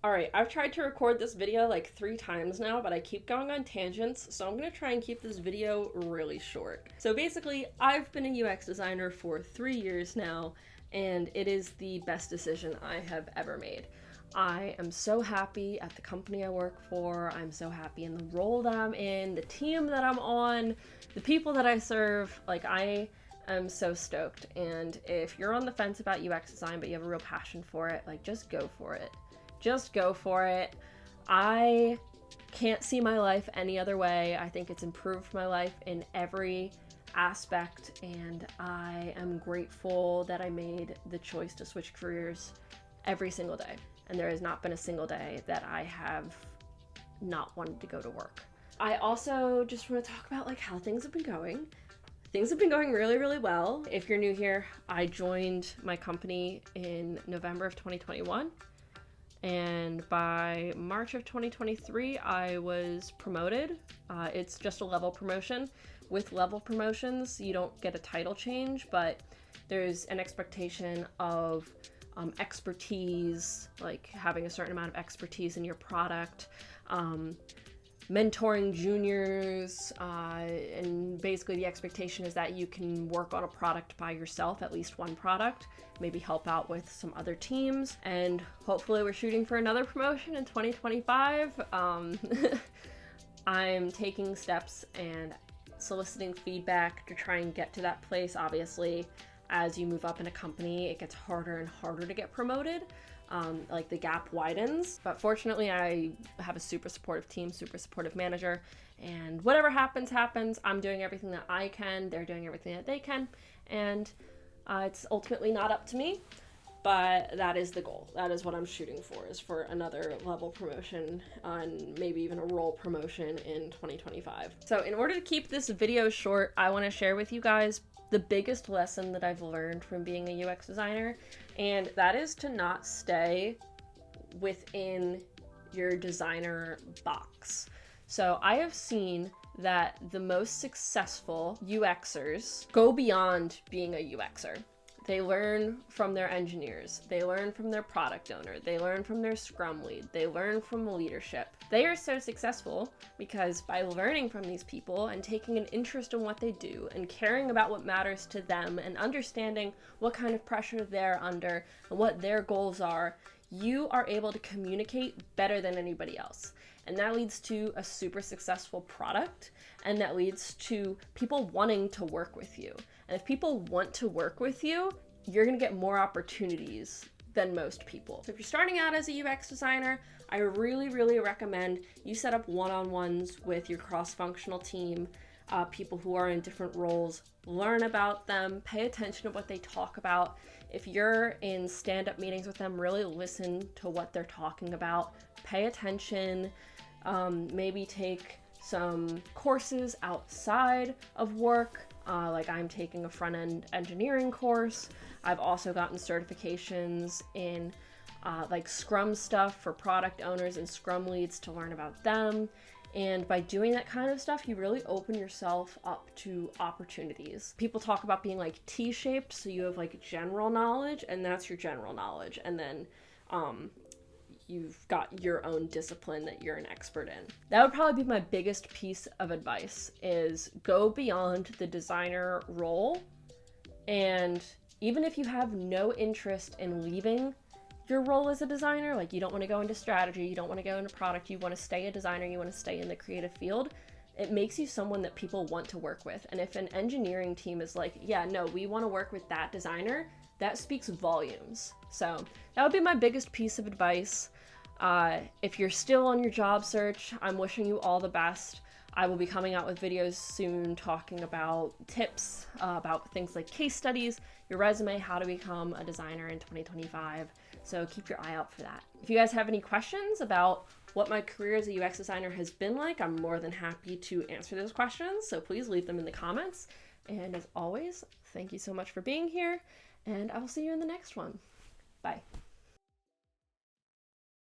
Alright, I've tried to record this video like 3 times now, but I keep going on tangents, so I'm gonna try and keep this video really short. So basically, I've been a UX designer for 3 years now, and it is the best decision I have ever made. I am so happy at the company I work for, I'm so happy in the role that I'm in, the team that I'm on, the people that I serve. Like, I am so stoked, and if you're on the fence about UX design but you have a real passion for it, like, just go for it. Just go for it. I can't see my life any other way. I think it's improved my life in every aspect, and I am grateful that I made the choice to switch careers every single day. And there has not been a single day that I have not wanted to go to work. I also just want to talk about like how things have been going. Things have been going really, really well. If you're new here, I joined my company in November of 2021. And by March of 2023, I was promoted. It's just a level promotion. With level promotions, you don't get a title change, but there's an expectation of expertise, like having a certain amount of expertise in your product, mentoring juniors, and basically the expectation is that you can work on a product by yourself, at least one product, maybe help out with some other teams, and hopefully we're shooting for another promotion in 2025. I'm taking steps and soliciting feedback to try and get to that place. Obviously, as you move up in a company, it gets harder and harder to get promoted. Like the gap widens, but fortunately I have a super supportive team, super supportive manager, and whatever happens, happens. I'm doing everything that I can, they're doing everything that they can, and it's ultimately not up to me, but that is the goal. That is what I'm shooting for, is for another level promotion and maybe even a role promotion in 2025. So in order to keep this video short, I want to share with you guys the biggest lesson that I've learned from being a UX designer, and that is to not stay within your designer box. So I have seen that the most successful UXers go beyond being a UXer. They learn from their engineers, they learn from their product owner, they learn from their scrum lead, they learn from leadership. They are so successful because by learning from these people and taking an interest in what they do and caring about what matters to them and understanding what kind of pressure they're under and what their goals are, you are able to communicate better than anybody else. And that leads to a super successful product, and that leads to people wanting to work with you. And if people want to work with you, you're gonna get more opportunities than most people. So if you're starting out as a UX designer, I really, really recommend you set up one-on-ones with your cross-functional team, people who are in different roles. Learn about them, pay attention to what they talk about. If you're in stand-up meetings with them, really listen to what they're talking about. Pay attention, maybe take some courses outside of work. Like I'm taking a front-end engineering course. I've also gotten certifications in like Scrum stuff for product owners and Scrum leads to learn about them. And by doing that kind of stuff, you really open yourself up to opportunities. People talk about being like T-shaped, so you have like general knowledge, and that's your general knowledge. And then you've got your own discipline that you're an expert in. That would probably be my biggest piece of advice, is go beyond the designer role. And even if you have no interest in leaving your role as a designer, like you don't want to go into strategy, you don't want to go into product, you want to stay a designer, you want to stay in the creative field, it makes you someone that people want to work with. And if an engineering team is like, yeah, no, we want to work with that designer, that speaks volumes. So that would be my biggest piece of advice. If you're still on your job search, I'm wishing you all the best. I will be coming out with videos soon talking about tips, about things like case studies, your resume, how to become a designer in 2025. So keep your eye out for that. If you guys have any questions about what my career as a UX designer has been like, I'm more than happy to answer those questions. So please leave them in the comments. And as always, thank you so much for being here, and I will see you in the next one. Bye.